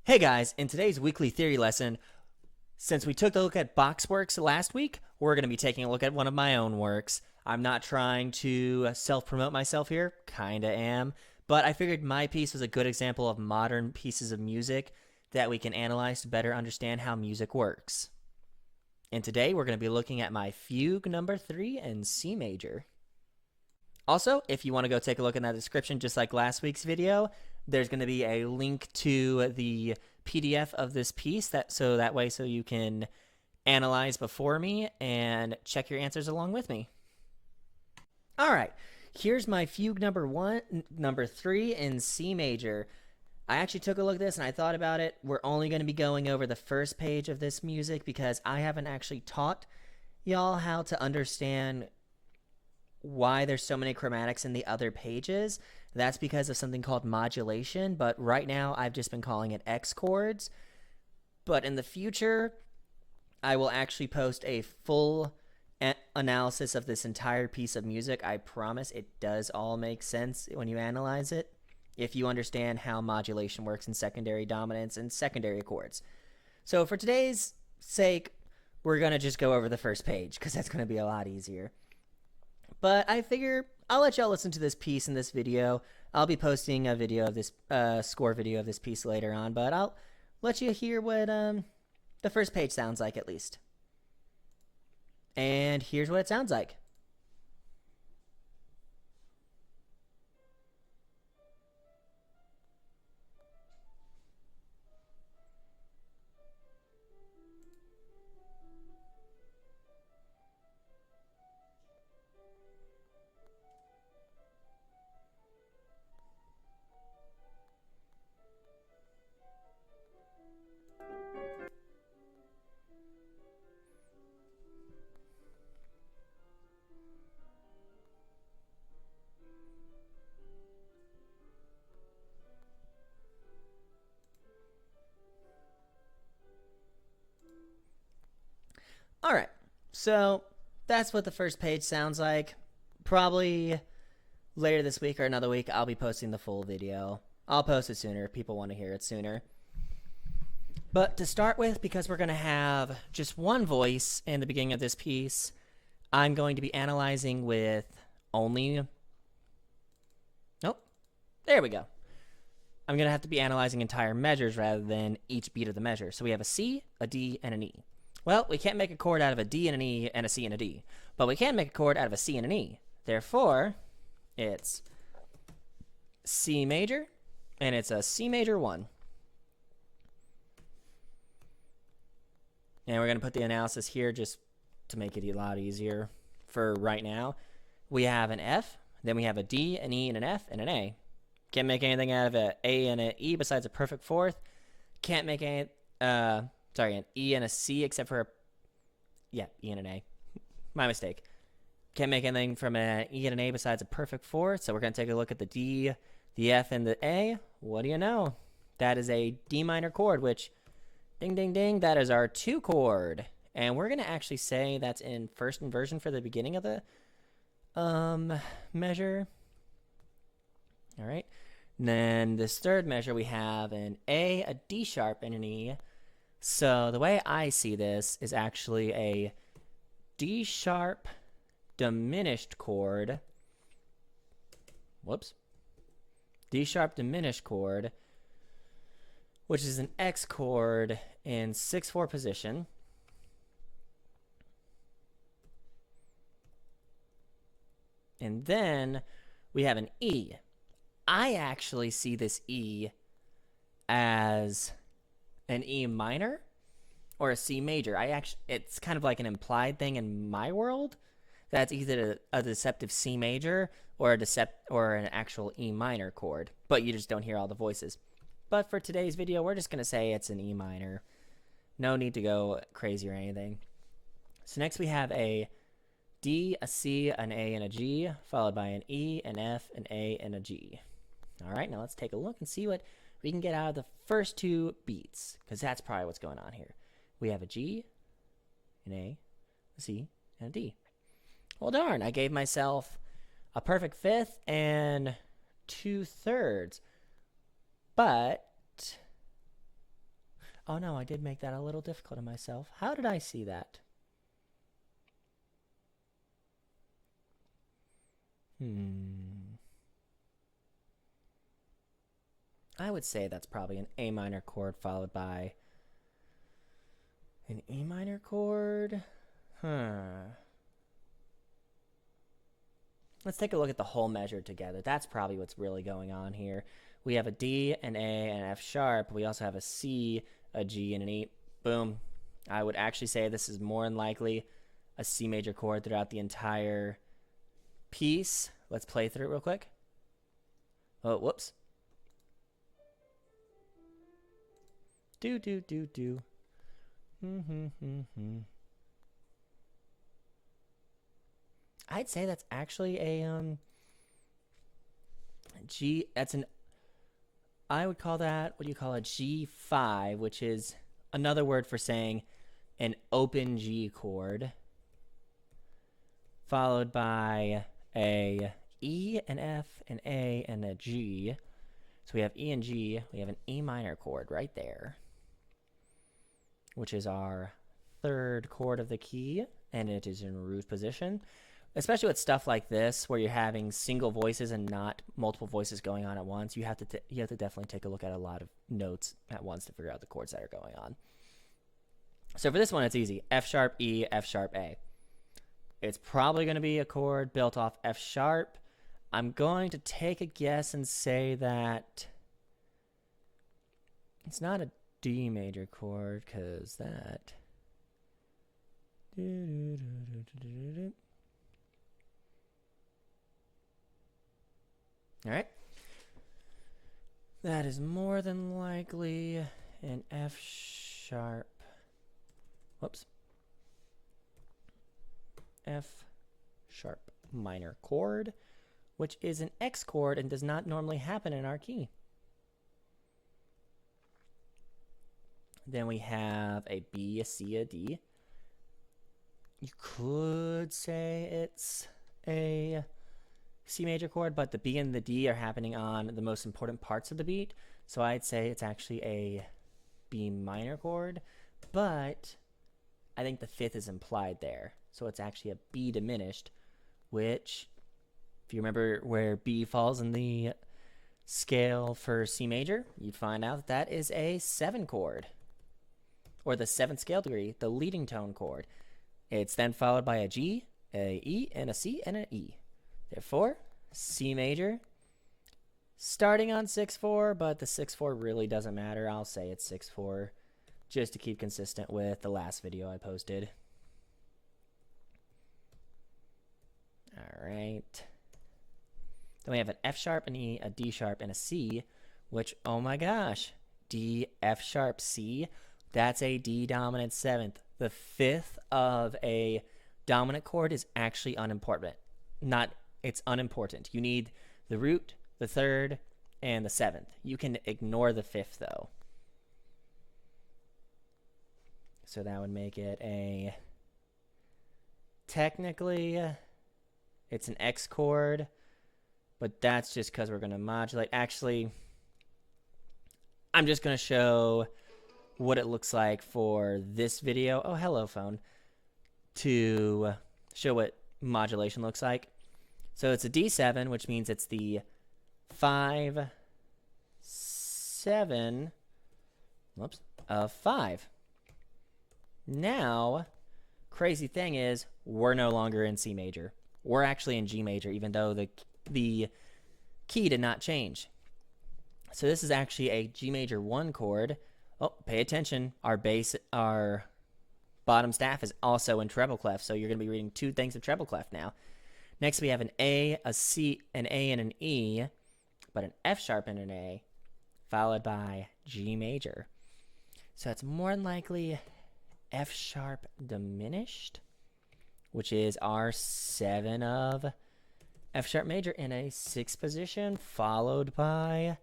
Hey guys, in today's weekly theory lesson, since we took a look at Boxworks last week, we're going to be taking a look at one of my own works. I'm not trying to self-promote myself here, kinda am, but I figured my piece was a good example of modern pieces of music that we can analyze to better understand how music works. And today we're going to be looking at my Fugue number 3 in C major. Also, if you want to go take a look in that description just like last week's video, there's going to be a link to the PDF of this piece so you can analyze before me and check your answers along with me. All right, here's my Fugue number 3 in C major. I actually took a look at this and I thought about it. We're only going to be going over the first page of this music because I haven't actually taught y'all how to understand why there's so many chromatics in the other pages. That's because of something called modulation, but right now I've just been calling it X chords. But in the future, I will actually post a full analysis of this entire piece of music. I promise it does all make sense when you analyze it, if you understand how modulation works in secondary dominants and secondary chords. So for today's sake, we're going to just go over the first page because that's going to be a lot easier. But I figure I'll let y'all listen to this piece in this video. I'll be posting a video of this score video of this piece later on, but I'll let you hear what the first page sounds like at least. And here's what it sounds like. All right, so that's what the first page sounds like. Probably later this week or another week, I'll be posting the full video. I'll post it sooner if people want to hear it sooner. But to start with, because we're going to have just one voice in the beginning of this piece, I'm going to be analyzing with only... Nope. There we go. I'm going to have to be analyzing entire measures rather than each beat of the measure. So we have a C, a D, and an E. Well, we can't make a chord out of a D and an E and a C and a D, but we can make a chord out of a C and an E. Therefore, it's C major, and it's a C major 1. And we're going to put the analysis here just to make it a lot easier for right now. We have an F, then we have a D, an E, and an F, and an A. Can't make anything out of an A and an E besides a perfect fourth. Can't make any... an E and a C except for E and an A. My mistake. Can't make anything from an E and an A besides a perfect fourth, so we're going to take a look at the D, the F, and the A. What do you know? That is a D minor chord, which, ding, ding, ding, that is our 2 chord. And we're going to actually say that's in first inversion for the beginning of the measure. All right. And then this third measure, we have an A, a D sharp, and an E. So the way I see this is actually a D sharp diminished chord. Whoops. D sharp diminished chord, which is an X chord in 6/4 position. And then we have an E. I actually see this E as an E minor or a C major. It's kind of like an implied thing in my world that's either a deceptive C major or an actual E minor chord, but you just don't hear all the voices. But for today's video, we're just going to say it's an E minor. No need to go crazy or anything. So next we have a D, a C, an A, and a G, followed by an E, an F, an A, and a G. All right, now let's take a look and see what we can get out of the first 2 beats, because that's probably what's going on here. We have a G, an A, a C, and a D. Well, darn, I gave myself a perfect fifth and 2/3. But Oh no, I did make that a little difficult on myself. How did I see that? I would say that's probably an A minor chord followed by an E minor chord. Let's take a look at the whole measure together. That's probably what's really going on here. We have a D, an A, and an F sharp. We also have a C, a G, and an E. Boom. I would actually say this is more than likely a C major chord throughout the entire piece. Let's play through it real quick. Oh, whoops. Do, do, do, do. I'd say that's actually a G. That's an. I would call that, what do you call a G5, which is another word for saying an open G chord, followed by a E, an F, an A, and a G. So we have E and G. We have an E minor chord right there, which is our third chord of the key, and it is in root position. Especially with stuff like this, where you're having single voices and not multiple voices going on at once, you have to definitely take a look at a lot of notes at once to figure out the chords that are going on. So for this one, it's easy. F sharp, E, F sharp, A. It's probably going to be a chord built off F sharp. I'm going to take a guess and say that it's not a D major chord, because that... All right. That is more than likely an F sharp. Whoops. F sharp minor chord, which is an X chord and does not normally happen in our key. Then we have a B, a C, a D. You could say it's a C major chord, but the B and the D are happening on the most important parts of the beat. So I'd say it's actually a B minor chord, but I think the fifth is implied there. So it's actually a B diminished, which, if you remember where B falls in the scale for C major, you'd find out that is a 7 chord, or the 7th scale degree, the leading tone chord. It's then followed by a G, a E, and a C, and an E. Therefore, C major, starting on 6/4, but the 6/4 really doesn't matter. I'll say it's 6/4 just to keep consistent with the last video I posted. All right. Then we have an F sharp, an E, a D sharp, and a C, which, oh my gosh, D, F sharp, C, that's a D dominant 7th. The 5th of a dominant chord is actually unimportant. It's unimportant. You need the root, the 3rd, and the 7th. You can ignore the 5th, though. So that would make it a... Technically, it's an X chord, but that's just because we're going to modulate. Actually, I'm just going to show what it looks like for this video. Oh, hello, phone. To show what modulation looks like. So it's a D7, which means it's the 5, 7, whoops, of 5. Now, crazy thing is, we're no longer in C major. We're actually in G major, even though the key did not change. So this is actually a G major 1 chord. Oh, pay attention. Our bottom staff is also in treble clef, so you're going to be reading 2 things of treble clef now. Next, we have an A, a C, an A, and an E, but an F sharp and an A, followed by G major. So it's more than likely F sharp diminished, which is our 7 of F sharp major in a 6th position, followed by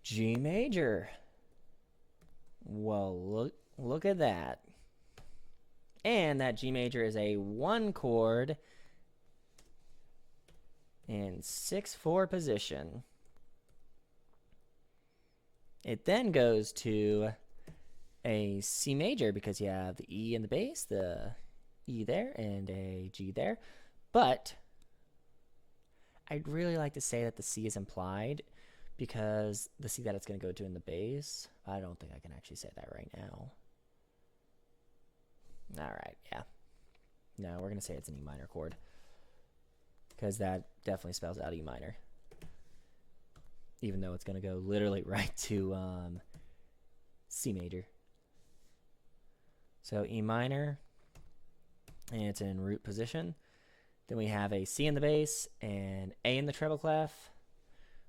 G major. Well, look at that. And that G major is a 1 chord in 6/4 position. It then goes to a C major because you have the E in the bass, the E there, and a G there. But I'd really like to say that the C is implied because the C that it's going to go to in the bass, I don't think I can actually say that right now. All right, yeah. No, we're going to say it's an E minor chord because that definitely spells out E minor. Even though it's going to go literally right to C major. So E minor, and it's in root position. Then we have a C in the bass and A in the treble clef.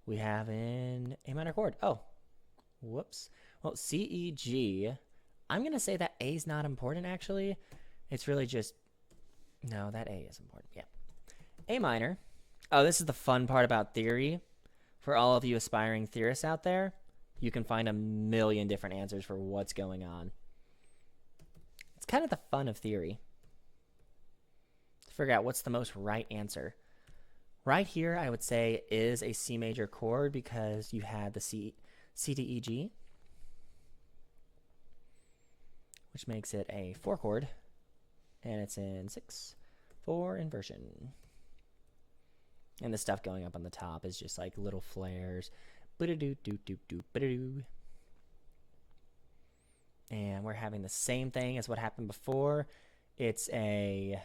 We have an A minor chord. Oh, whoops. Well, C, E, G. I'm going to say that A is not important, actually. It's really just, no, that A is important. Yeah. A minor. Oh, this is the fun part about theory. For all of you aspiring theorists out there, you can find a million different answers for what's going on. It's kind of the fun of theory. To figure out what's the most right answer. Right here, I would say is a C major chord because you had the C, D, E, G, which makes it a 4 chord, and it's in 6/4 inversion. And the stuff going up on the top is just like little flares. And we're having the same thing as what happened before. It's a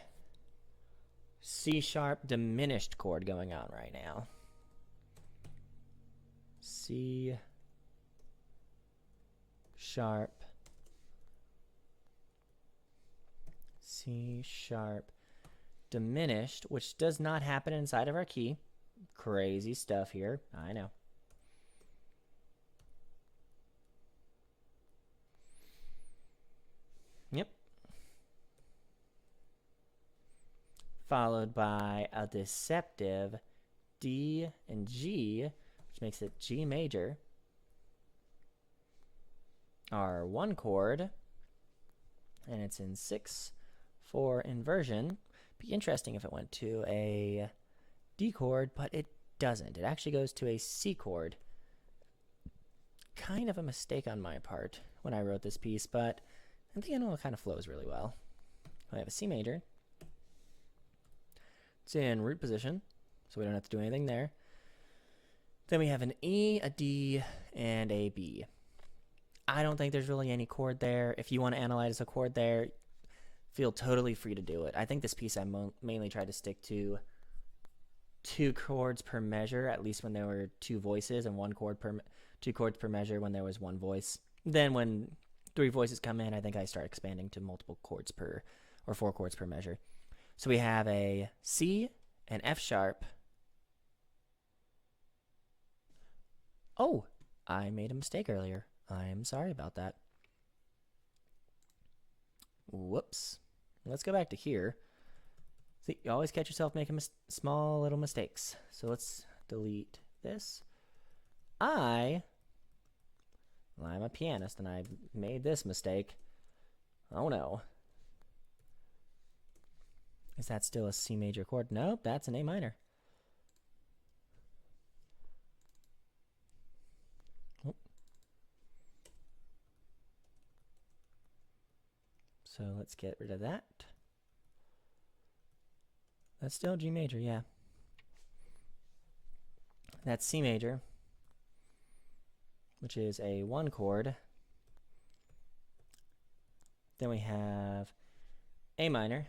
C sharp diminished chord going on right now. C sharp, C sharp diminished, which does not happen inside of our key. Crazy stuff here, I know. Yep. Followed by a deceptive D and G, which makes it G major. Our 1 chord, and it's in 6/4 inversion. Be interesting if it went to a D chord, but it doesn't. It actually goes to a C chord. Kind of a mistake on my part when I wrote this piece, but I think it kind of flows really well. I have a C major. It's in root position, so we don't have to do anything there. Then we have an E, a D, and a B. I don't think there's really any chord there. If you want to analyze a chord there, feel totally free to do it. I think this piece I mainly tried to stick to 2 chords per measure, at least when there were 2 voices, and 2 chords per measure when there was 1 voice. Then when 3 voices come in, I think I start expanding to multiple chords per, or 4 chords per measure. So we have a C, an F sharp. Oh, I made a mistake earlier. I'm sorry about that. Whoops. Let's go back to here. See, you always catch yourself making small little mistakes. So let's delete this. I'm a pianist and I made this mistake. Oh no. Is that still a C major chord? Nope, that's an A minor. Oh. So let's get rid of that. That's still G major, yeah. That's C major, which is a 1 chord. Then we have A minor,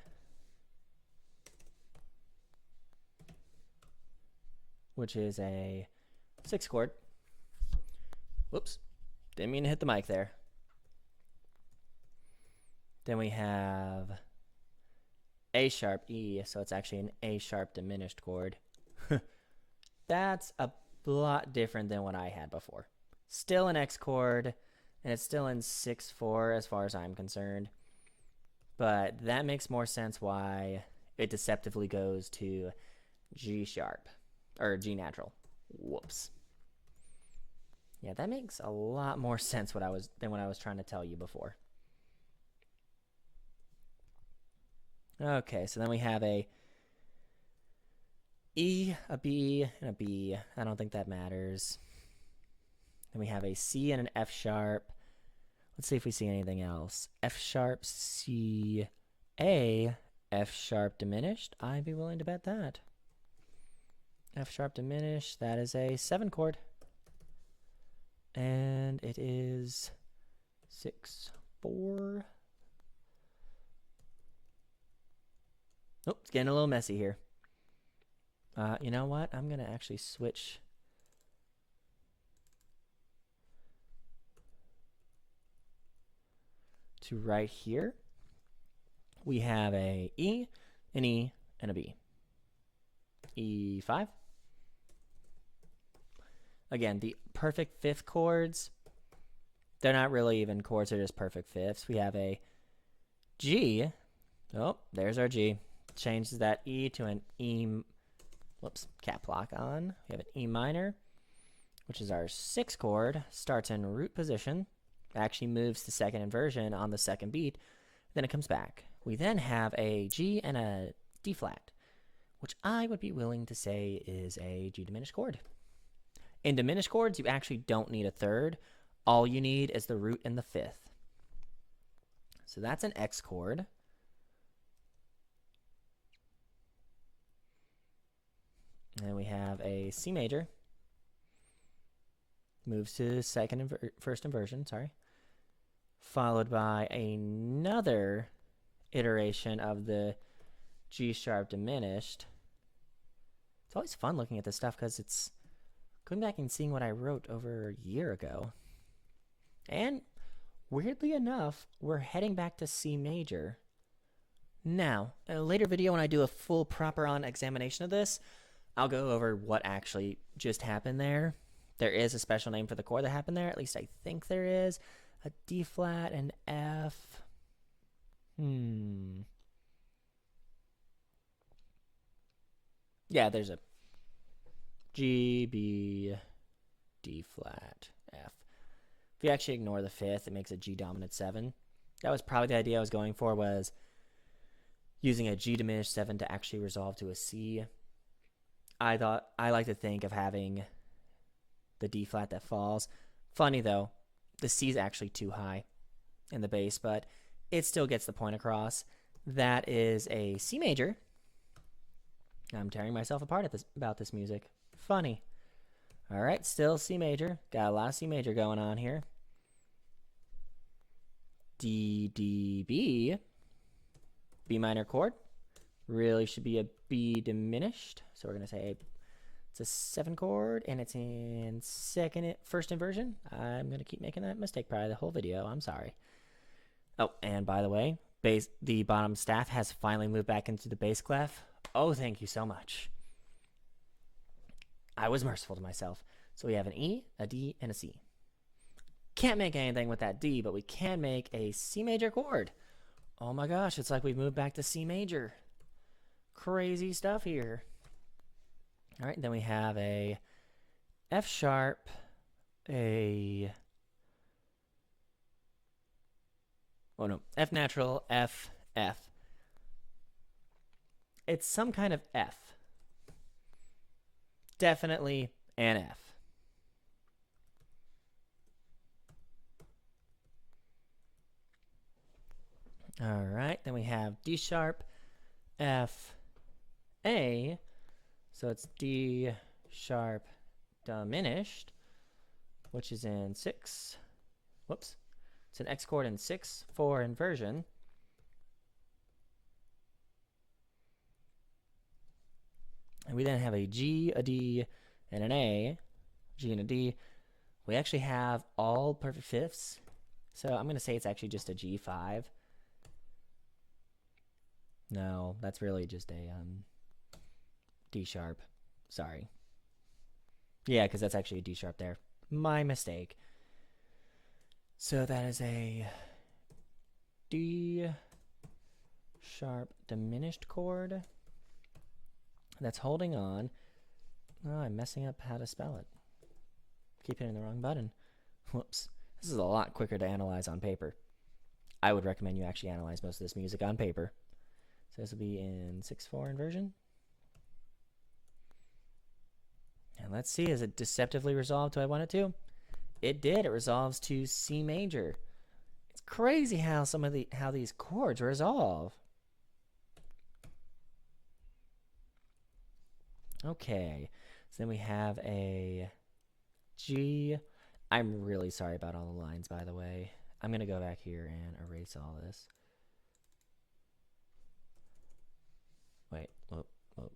which is a 6 chord. Whoops, didn't mean to hit the mic there. Then we have A sharp E, so it's actually an A sharp diminished chord. That's a lot different than what I had before. Still an X chord, and it's still in 6/4 as far as I'm concerned. But that makes more sense why it deceptively goes to G sharp, or G natural. Whoops. Yeah, that makes a lot more sense than what I was trying to tell you before. Okay, so then we have a E, a B, and a B. I don't think that matters. Then we have a C and an F sharp. Let's see if we see anything else. F sharp, C, A, F sharp diminished. I'd be willing to bet that. F sharp diminished. That is a 7 chord. And it is 6, 4. Oh, it's getting a little messy here. You know what? I'm going to actually switch. To right here. We have a E, an E, and a B. E5. Again, the perfect fifth chords, they're not really even chords, they're just perfect fifths. We have a G. Oh, there's our G. Changes that E to an E. Whoops, cap lock on. We have an E minor, which is our 6th chord. Starts in root position. Actually moves to second inversion on the second beat. Then it comes back. We then have a G and a D flat, which I would be willing to say is a G diminished chord. In diminished chords, you actually don't need a third. All you need is the root and the 5th. So that's an X chord. And we have a C major. Moves to first inversion, sorry. Followed by another iteration of the G sharp diminished. It's always fun looking at this stuff because it's going back and seeing what I wrote over a year ago. And weirdly enough, we're heading back to C major. Now, in a later video when I do a full proper on examination of this, I'll go over what actually just happened there. There is a special name for the chord that happened there. At least I think there is. A D flat, an F. Yeah, there's a G, B, D flat, F. If you actually ignore the 5th, it makes a G dominant 7. That was probably the idea I was going for, was using a G diminished 7 to actually resolve to a C. I like to think of having the D flat that falls. Funny though, the C is actually too high in the bass, but it still gets the point across. That is a C major. I'm tearing myself apart about this music. Funny. All right, still C major. Got a lot of C major going on here. D, D, B. B minor chord. Really should be a B diminished. So we're going to say it's a 7 chord and it's in first inversion. I'm going to keep making that mistake probably the whole video. I'm sorry. Oh, and by the way, the bottom staff has finally moved back into the bass clef. Oh, thank you so much. I was merciful to myself. So we have an E, a D, and a C. Can't make anything with that D, but we can make a C major chord. Oh my gosh, it's like we've moved back to C major. Crazy stuff here. All right, then we have a F sharp, F natural, F, F. It's some kind of F. Definitely an F. All right, then we have D sharp, F, A. So it's D sharp diminished, which is in 6. Whoops. It's an X chord in 6/4 inversion. And we then have a G, a D, and an A. G and a D. We actually have all perfect fifths. So I'm going to say it's actually just a G5. No, that's really just a D sharp. Sorry. Yeah, because that's actually a D sharp there. My mistake. So that is a D sharp diminished chord that's holding on. Oh, I'm messing up how to spell it. Keep hitting the wrong button. Whoops. This is a lot quicker to analyze on paper. I would recommend you actually analyze most of this music on paper. So this will be in 6/4 inversion. And let's see, is it deceptively resolved? Do I want it to? it did. It resolves to C major. It's crazy how how these chords resolve. Okay, so then we have a G. I'm really sorry about all the lines, by the way. I'm going to go back here and erase all this. Wait, whoop, whoop.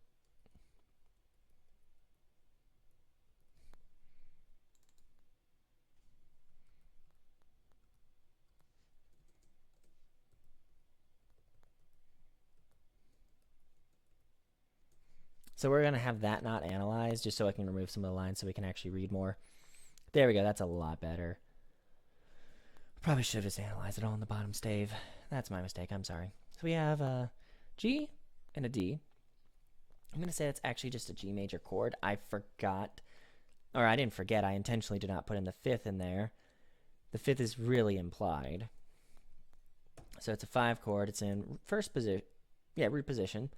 So we're going to have that not analyzed just so I can remove some of the lines so we can actually read more. There we go. That's a lot better. Probably should have just analyzed it all in the bottom stave. That's my mistake. I'm sorry. So we have a G and a D. I'm going to say that's actually just a G major chord. I forgot, or I didn't forget. I intentionally did not put in the fifth in there. The fifth is really implied. So it's a 5 chord. It's in first position, root position,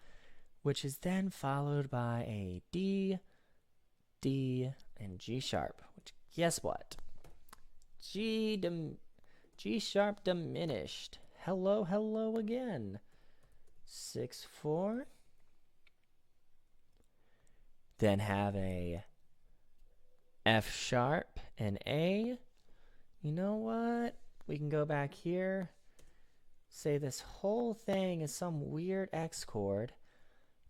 which is then followed by a D, D, and G sharp. Which, guess what? G sharp diminished. Hello, hello again. 6-4. Then have a F sharp and A. You know what? We can go back here. Say this whole thing is some weird X chord.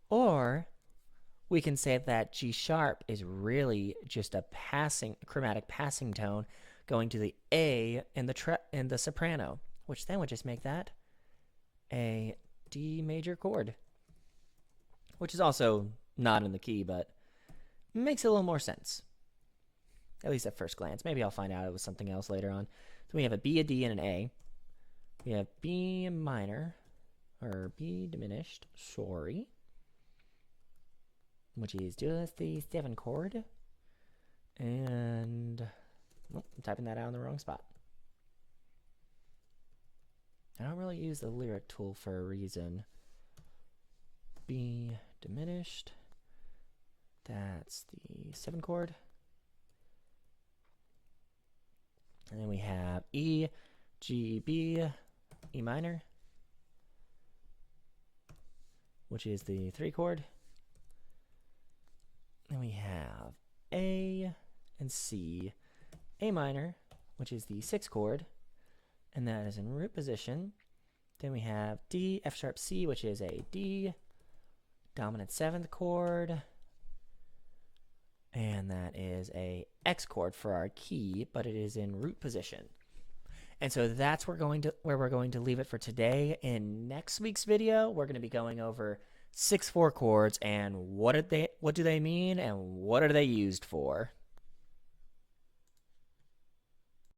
Or we can say that G sharp is really just a chromatic passing tone going to the A in the soprano, which then would just make that a D major chord, which is also not in the key, but makes a little more sense, at least at first glance. Maybe I'll find out it was something else later on. So we have a B, a D, and an A. We have B minor, or B diminished, sorry, which is just the 7 chord. And I'm typing that out in the wrong spot. I don't really use the lyric tool for a reason. B diminished. That's the 7 chord. And then we have E, G, B, E minor, which is the 3 chord. Then we have A and C, A minor, which is the 6 chord, and that is in root position. Then we have D, F sharp C, which is a D, dominant 7th chord, and that is a X chord for our key, but it is in root position. And so that's where we're going to leave it for today. In next week's video, we're going to be going over 6/4 chords and what do they mean and what are they used for.